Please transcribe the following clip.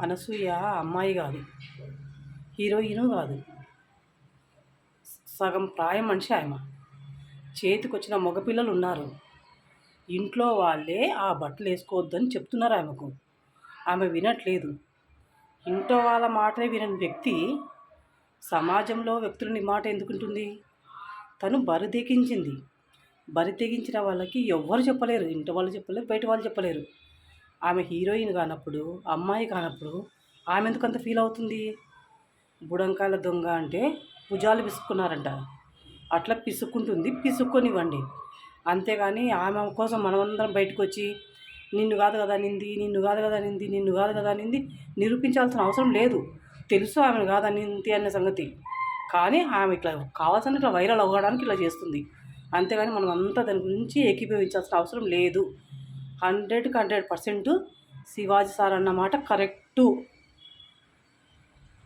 అనసూయ అమ్మాయి కాదు, హీరోయిను కాదు, సగం ప్రాయం మనిషి ఆమె. చేతికొచ్చిన మగపిల్లలు ఉన్నారు. ఇంట్లో వాళ్ళే ఆ బట్టలు వేసుకోవద్దని చెప్తున్నారు ఆమెకు. ఆమె వినట్లేదు. ఇంట్లో వాళ్ళ మాటే వినని వ్యక్తి సమాజంలో వ్యక్తులని మాట ఎందుకుంటుంది? తను బరి తెగించింది. బరి తెగించిన వాళ్ళకి ఎవ్వరు చెప్పలేరు. ఇంటి వాళ్ళు చెప్పలేరు, బయట వాళ్ళు చెప్పలేరు. ఆమె హీరోయిన్ కానప్పుడు, అమ్మాయి కానప్పుడు ఆమె ఎందుకు అంత ఫీల్ అవుతుంది? బుడంకాయల దొంగ అంటే భుజాలు పిసుక్కున్నారంట. అట్లా పిసుక్కుంటుంది, పిసుక్కొనివ్వండి. అంతేగాని ఆమె కోసం మనమందరం బయటకు వచ్చి నిన్ను కాదు కదా నింది, నిన్ను కాదు కదా నింది, నిన్ను కాదు కదా నింది నిరూపించాల్సిన అవసరం లేదు. తెలుసు ఆమెను కాదనింది అనే సంగతి. కానీ ఆమె ఇట్లా కావాల్సిన ఇట్లా వైరల్ అవ్వడానికి ఇట్లా చేస్తుంది. అంతేగాని మనం అంతా దాని గురించి ఏకీభవించాల్సిన అవసరం లేదు. 100% శివాజీ సార్ అన్నమాట కరెక్టు.